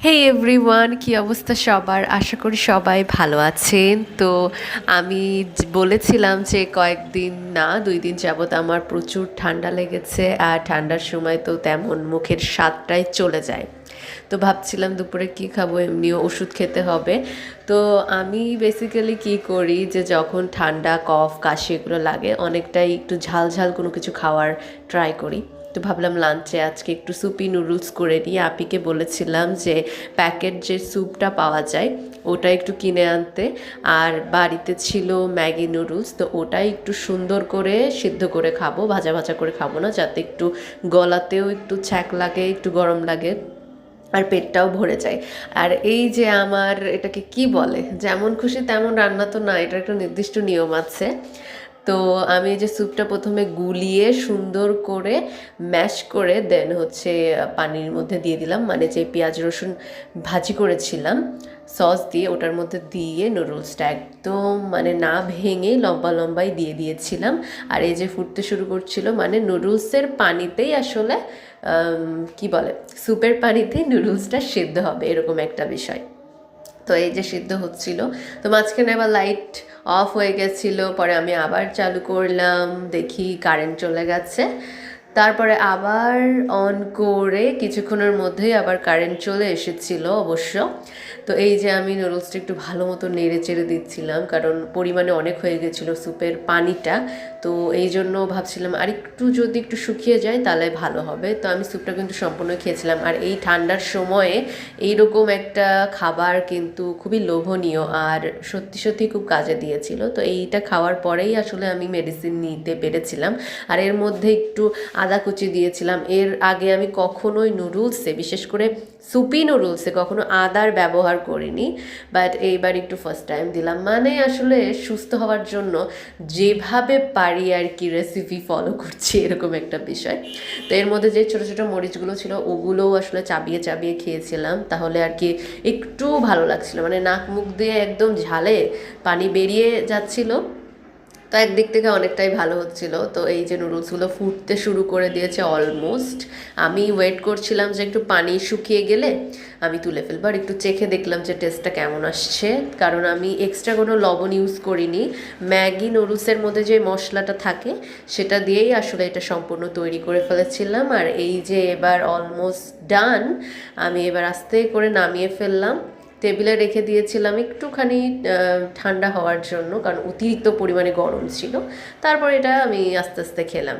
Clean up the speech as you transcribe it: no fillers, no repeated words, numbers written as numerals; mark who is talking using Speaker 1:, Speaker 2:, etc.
Speaker 1: হে everyone, কি অবস্থা সবার? আশা করি সবাই ভালো আছেন। তো আমি বলেছিলাম যে কয়েকদিন না 2 দিন যাবত আমার প্রচুর ঠান্ডা লেগেছে, আর ঠান্ডার সময় তো তেমন মুখের স্বাদটাই চলে যায়। তো ভাবছিলাম দুপুরে কি খাবো, এমনিও ওষুধ খেতে হবে। তো আমি বেসিক্যালি কি করি যে যখন ঠান্ডা কফ কাশি এগুলো লাগে অনেকটাই একটু ঝাল ঝাল কোনো কিছু খাওয়ার ট্রাই করি। তো ভাবলাম লাঞ্চে আজকে একটু সুপি নুডলস করে নিই। আপিকে বলেছিলাম যে প্যাকেট যে স্যুপটা পাওয়া যায় ওটা একটু কিনে আনতে, আর বাড়িতে ছিল ম্যাগি নুডলস, তো ওটাই একটু সুন্দর করে সিদ্ধ করে খাবো, ভাজা ভাজা করে খাবো না, যাতে একটু গলাতেও একটু ছ্যাঁক লাগে, একটু গরম লাগে, আর পেটটাও ভরে যায়। আর এই যে আমার এটাকে কি বলে, যেমন খুশি তেমন রান্না তো না, এটার একটা নির্দিষ্ট নিয়ম আছে। তো আমি এই যে স্যুপটা প্রথমে গুলিয়ে সুন্দর করে ম্যাশ করে দেন হচ্ছে পানির মধ্যে দিয়ে দিলাম, মানে যে পেঁয়াজ রসুন ভাজি করেছিলাম সস দিয়ে ওটার মধ্যে দিয়ে নুডলসটা একদম মানে না ভেঙে লম্বা লম্বাই দিয়ে দিয়েছিলাম। আর এই যে ফুটতে শুরু করছিল, মানে নুডলসের পানিতেই আসলে কি বলে, স্যুপের পানিতেই নুডলসটা সিদ্ধ হবে, এরকম একটা বিষয়। তো এই যে সিদ্ধ হচ্ছিল, তো মাঝখানে আবার লাইট অফ হয়ে গেছিলো, পরে আমি আবার চালু করলাম, দেখি কারেন্ট চলে গেছে। তারপরে আবার অন করে কিছুক্ষণের মধ্যেই আবার কারেন্ট চলে এসেছিল অবশ্য। তো এই যে আমি নুডলসটা একটু ভালো মতো নেড়ে চেড়ে দিচ্ছিলাম, কারণ পরিমাণে অনেক হয়ে গেছিলো স্যুপের পানিটা। তো এই জন্য ভাবছিলাম আর একটু যদি একটু শুকিয়ে যায় তাহলে ভালো হবে। তো আমি স্যুপটা কিন্তু সম্পূর্ণ খেয়েছিলাম, আর এই ঠান্ডার সময়ে এইরকম একটা খাবার কিন্তু খুবই লোভনীয় আর সত্যি সত্যি খুব কাজে দিয়েছিল। তো এইটা খাওয়ার পরেই আসলে আমি মেডিসিন নিতে পেরেছিলাম। আর এর মধ্যে একটু আদা কুচি দিয়েছিলাম। এর আগে আমি কখনোই নুডলসে, বিশেষ করে সুপি নুডলসে কখনো আদার ব্যবহার করিনি, বাট এইবার একটু ফার্স্ট টাইম দিলাম। মানে আসলে সুস্থ হওয়ার জন্য যেভাবে পারি আর কি রেসিপি ফলো করছি, এরকম একটা বিষয়। তো এর মধ্যে যে ছোটো ছোটো মরিচগুলো ছিল ওগুলোও আসলে চাবিয়ে চাবিয়ে খেয়েছিলাম, তাহলে আর কি একটু ভালো লাগছিল, মানে নাক মুখ দিয়ে একদম ঝালে পানি বেরিয়ে যাচ্ছিল। তো একদিক থেকে অনেকটাই ভালো হচ্ছিল। তো এই যে নুডলসগুলো ফুটতে শুরু করে দিয়েছে অলমোস্ট, আমি ওয়েট করছিলাম যে একটু পানি শুকিয়ে গেলে আমি তুলে ফেলবো, আর একটু চেখে দেখলাম যে টেস্টটা কেমন আসছে, কারণ আমি এক্সট্রা কোনো লবণ ইউজ করিনি। ম্যাগি নুডলসের মধ্যে যে মশলাটা থাকে সেটা দিয়েই আসলে এটা সম্পূর্ণ তৈরি করে ফেলেছিলাম। আর এই যে এবার অলমোস্ট ডান, আমি এবার আস্তে করে নামিয়ে ফেললাম, টেবিলে রেখে দিয়েছিলাম একটুখানি ঠান্ডা হওয়ার জন্য, কারণ অতিরিক্ত পরিমাণে গরম ছিল। তারপর এটা আমি আস্তে আস্তে খেলাম।